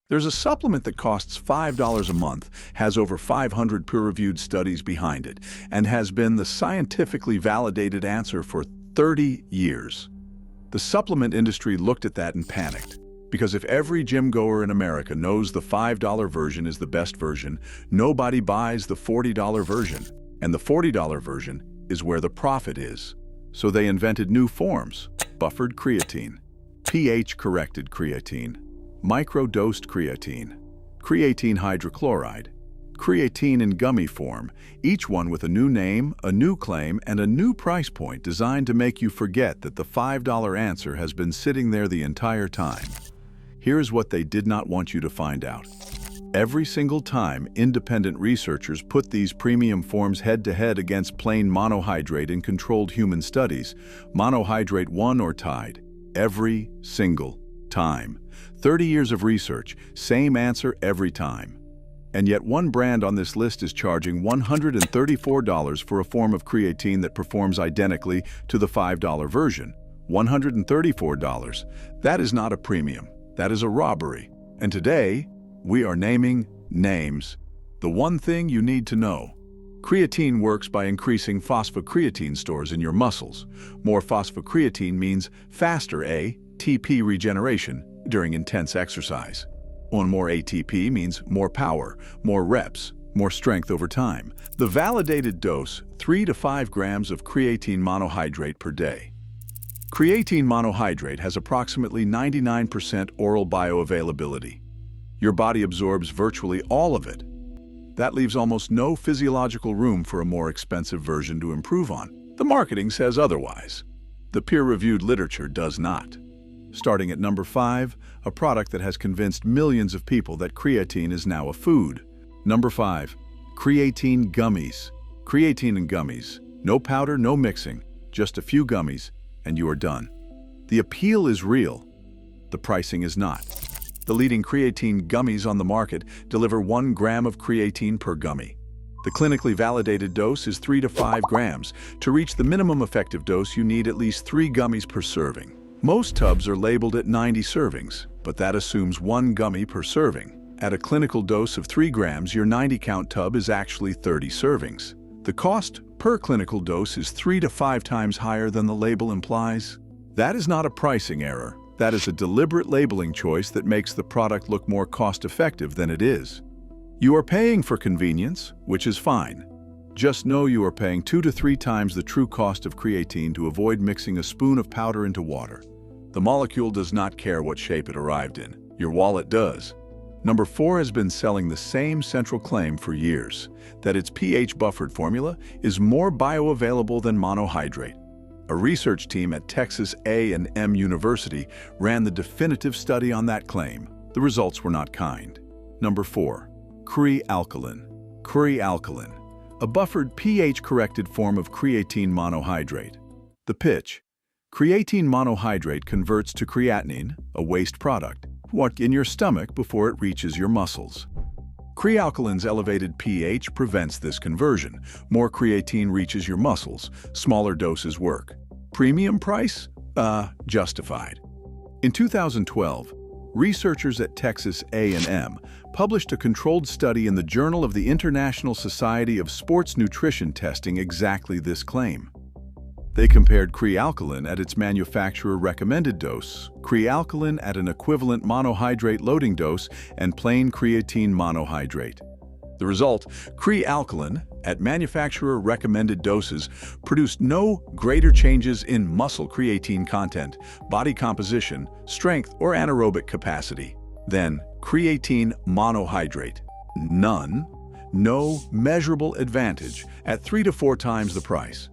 There's a supplement that costs $5 a month, has over 500 peer-reviewed studies behind it, and has been the scientifically validated answer for 30 years. The supplement industry looked at that and panicked. Because if every gym-goer in America knows the $5 version is the best version, nobody buys the $40 version. And the $40 version is where the profit is. So they invented new forms: buffered creatine, pH-corrected creatine, micro-dosed creatine, creatine hydrochloride, creatine in gummy form, each one with a new name, a new claim, and a new price point designed to make you forget that the $5 answer has been sitting there the entire time. Here's what they did not want you to find out. Every single time independent researchers put these premium forms head-to-head against plain monohydrate in controlled human studies, monohydrate won or tied. Every single time. 30 years of research, same answer every time. And yet one brand on this list is charging $134 for a form of creatine that performs identically to the $5 version. $134. That is not a premium. That is a robbery. And today, we are naming names. The one thing you need to know. Creatine works by increasing phosphocreatine stores in your muscles. More phosphocreatine means faster ATP regeneration during intense exercise. More ATP means more power, more reps, more strength over time. The validated dose, 3 to 5 grams of creatine monohydrate per day. Creatine monohydrate has approximately 99% oral bioavailability. Your body absorbs virtually all of it. That leaves almost no physiological room for a more expensive version to improve on. The marketing says otherwise. The peer-reviewed literature does not. Starting at number 5, a product that has convinced millions of people that creatine is now a food. Number 5, creatine gummies. Creatine in gummies. No powder, no mixing, just a few gummies, and you are done. The appeal is real. The pricing is not. The leading creatine gummies on the market deliver 1 gram of creatine per gummy. The clinically validated dose is 3 to 5 grams. To reach the minimum effective dose, you need at least 3 gummies per serving. Most tubs are labeled at 90 servings, but that assumes 1 gummy per serving. At a clinical dose of 3 grams, your 90-count tub is actually 30 servings. The cost per clinical dose is 3 to 5 times higher than the label implies. That is not a pricing error. That is a deliberate labeling choice that makes the product look more cost-effective than it is. You are paying for convenience, which is fine. Just know you are paying 2 to 3 times the true cost of creatine to avoid mixing a spoon of powder into water. The molecule does not care what shape it arrived in. Your wallet does. Number 4 has been selling the same central claim for years, that its pH-buffered formula is more bioavailable than monohydrate. A research team at Texas A&M University ran the definitive study on that claim. The results were not kind. Number 4. Kre-Alkalyn. Kre-Alkalyn, a buffered pH-corrected form of creatine monohydrate. The pitch: creatine monohydrate converts to creatinine, a waste product, in your stomach before it reaches your muscles. Kre-Alkalyn's elevated pH prevents this conversion. More creatine reaches your muscles. Smaller doses work. Premium price? Justified. In 2012, researchers at Texas A&M published a controlled study in the Journal of the International Society of Sports Nutrition testing exactly this claim. They compared Kre-Alkalyn at its manufacturer-recommended dose, Kre-Alkalyn at an equivalent monohydrate loading dose, and plain creatine monohydrate. The result, Kre-Alkalyn at manufacturer-recommended doses produced no greater changes in muscle creatine content, body composition, strength, or anaerobic capacity than creatine monohydrate. None. No measurable advantage at 3 to 4 times the price.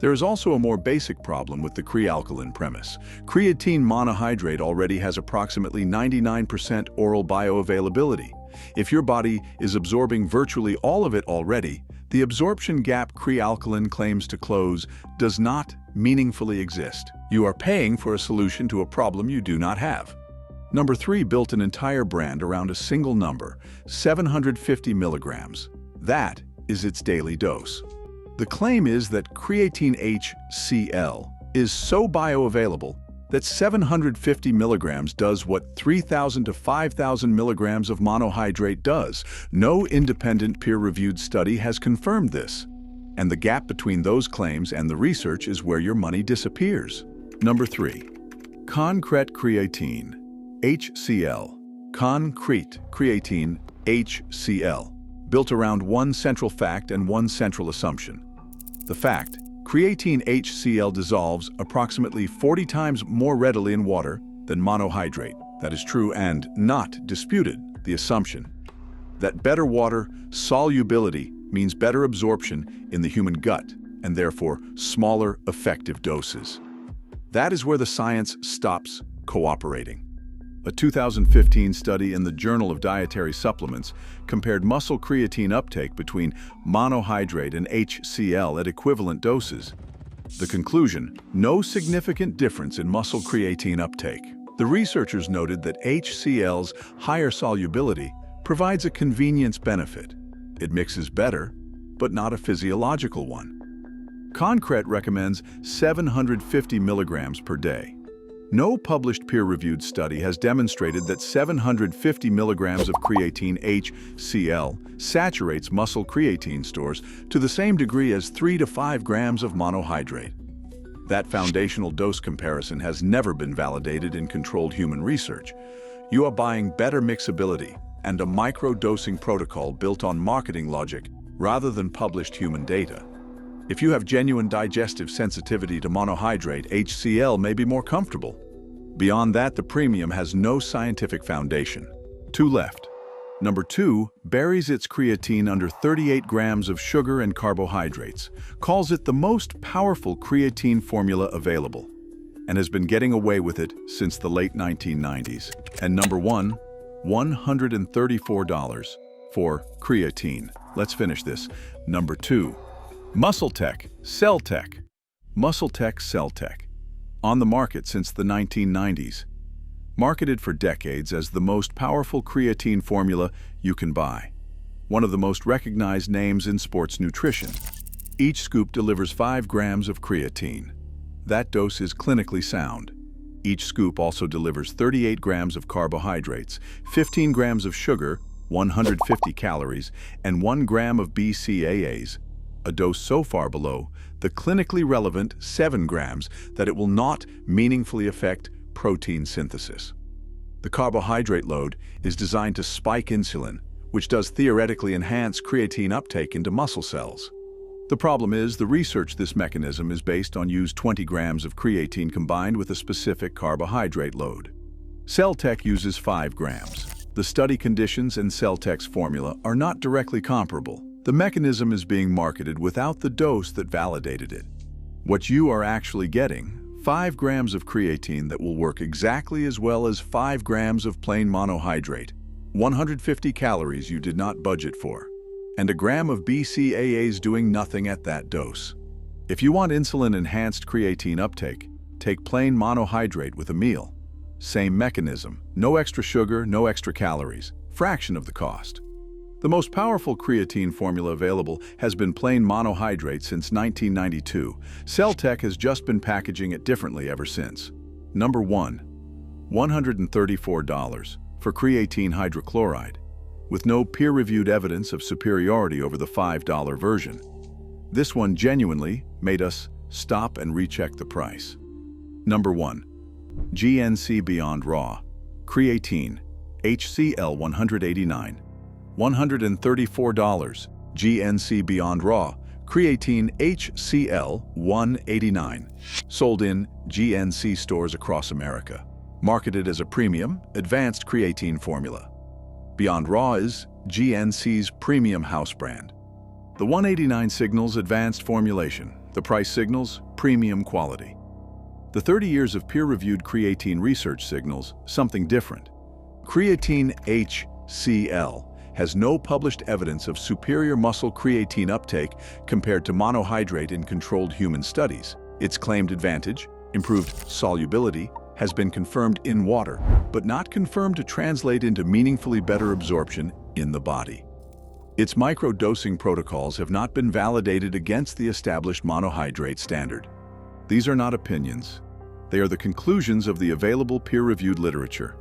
There is also a more basic problem with the Kre-Alkalyn premise. Creatine monohydrate already has approximately 99% oral bioavailability. If your body is absorbing virtually all of it already, the absorption gap Kre-Alkalyn claims to close does not meaningfully exist. You are paying for a solution to a problem you do not have. Number 3 built an entire brand around a single number, 750 milligrams. That is its daily dose. The claim is that creatine HCl is so bioavailable that 750 milligrams does what 3,000 to 5,000 milligrams of monohydrate does. No independent peer-reviewed study has confirmed this. And the gap between those claims and the research is where your money disappears. Number 3. Concrete Creatine, HCl. Concrete Creatine, HCl. Built around one central fact and one central assumption. The fact: creatine HCl dissolves approximately 40 times more readily in water than monohydrate. That is true and not disputed. The assumption that better water solubility means better absorption in the human gut and therefore smaller effective doses. That is where the science stops cooperating. A 2015 study in the Journal of Dietary Supplements compared muscle creatine uptake between monohydrate and HCl at equivalent doses. The conclusion: no significant difference in muscle creatine uptake. The researchers noted that HCl's higher solubility provides a convenience benefit. It mixes better, but not a physiological one. Concrete recommends 750 milligrams per day. No published peer-reviewed study has demonstrated that 750 milligrams of creatine HCl saturates muscle creatine stores to the same degree as 3 to 5 grams of monohydrate. That foundational dose comparison has never been validated in controlled human research. You are buying better mixability and a micro-dosing protocol built on marketing logic rather than published human data. If you have genuine digestive sensitivity to monohydrate, HCl may be more comfortable. Beyond that, the premium has no scientific foundation. 2 left. Number 2 buries its creatine under 38 grams of sugar and carbohydrates, calls it the most powerful creatine formula available, and has been getting away with it since the late 1990s. And number 1, $134 for creatine. Let's finish this. Number 2. MuscleTech, CellTech. MuscleTech, CellTech. On the market since the 1990s. Marketed for decades as the most powerful creatine formula you can buy. One of the most recognized names in sports nutrition. Each scoop delivers 5 grams of creatine. That dose is clinically sound. Each scoop also delivers 38 grams of carbohydrates, 15 grams of sugar, 150 calories, and 1 gram of BCAAs. A dose so far below the clinically relevant 7 grams that it will not meaningfully affect protein synthesis. The carbohydrate load is designed to spike insulin, which does theoretically enhance creatine uptake into muscle cells. The problem is the research this mechanism is based on use 20 grams of creatine combined with a specific carbohydrate load. CellTech uses 5 grams. The study conditions and CellTech's formula are not directly comparable. The mechanism is being marketed without the dose that validated it. What you are actually getting: 5 grams of creatine that will work exactly as well as 5 grams of plain monohydrate, 150 calories you did not budget for, and a gram of BCAAs doing nothing at that dose. If you want insulin-enhanced creatine uptake, take plain monohydrate with a meal. Same mechanism, no extra sugar, no extra calories, fraction of the cost. The most powerful creatine formula available has been plain monohydrate since 1992. CellTech has just been packaging it differently ever since. Number 1, $134 for creatine hydrochloride, with no peer-reviewed evidence of superiority over the $5 version. This one genuinely made us stop and recheck the price. Number 1, GNC Beyond Raw, Creatine, HCl 189. $134. GNC Beyond Raw, Creatine HCl 189. Sold in GNC stores across America. Marketed as a premium, advanced creatine formula. Beyond Raw is GNC's premium house brand. The 189 signals advanced formulation. The price signals premium quality. The 30 years of peer-reviewed creatine research signals something different. Creatine HCl has no published evidence of superior muscle creatine uptake compared to monohydrate in controlled human studies. Its claimed advantage, improved solubility, has been confirmed in water, but not confirmed to translate into meaningfully better absorption in the body. Its micro-dosing protocols have not been validated against the established monohydrate standard. These are not opinions. They are the conclusions of the available peer-reviewed literature.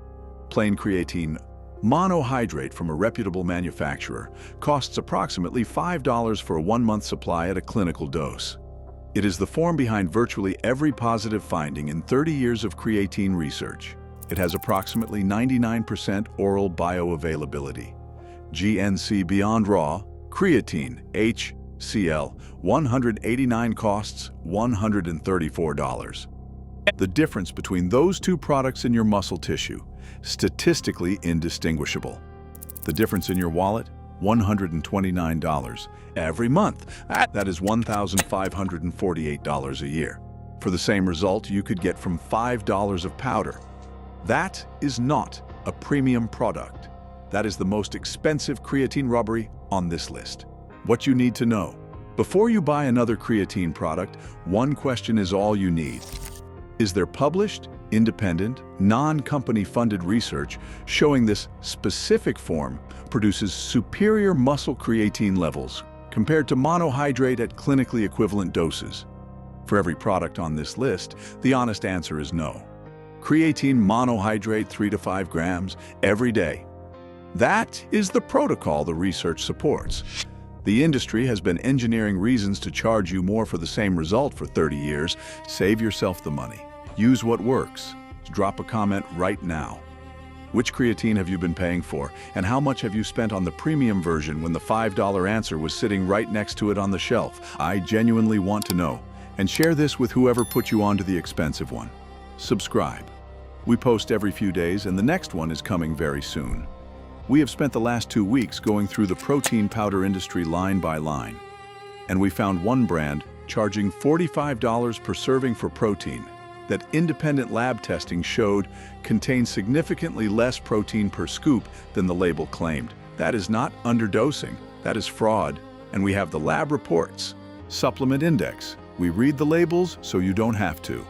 Plain creatine monohydrate from a reputable manufacturer costs approximately $5 for a 1-month supply at a clinical dose. It is the form behind virtually every positive finding in 30 years of creatine research. It has approximately 99% oral bioavailability. GNC Beyond Raw Creatine HCl 189 costs $134. The difference between those two products in your muscle tissue, statistically indistinguishable. The difference in your wallet, $129 every month. That is $1,548 a year. For the same result you could get from $5 of powder. That is not a premium product. That is the most expensive creatine robbery on this list. What you need to know. Before you buy another creatine product, one question is all you need. Is there published, independent, non-company funded research showing this specific form produces superior muscle creatine levels compared to monohydrate at clinically equivalent doses? For every product on this list, the honest answer is no. Creatine monohydrate 3 to 5 grams every day. That is the protocol the research supports. The industry has been engineering reasons to charge you more for the same result for 30 years. Save yourself the money. Use what works. Drop a comment right now. Which creatine have you been paying for, and how much have you spent on the premium version when the $5 answer was sitting right next to it on the shelf? I genuinely want to know. And share this with whoever put you onto the expensive one. Subscribe. We post every few days, and the next one is coming very soon. We have spent the last 2 weeks going through the protein powder industry line by line, and we found one brand charging $45 per serving for protein that independent lab testing showed contains significantly less protein per scoop than the label claimed. That is not underdosing, that is fraud, and we have the lab reports. Supplement index. We read the labels so you don't have to.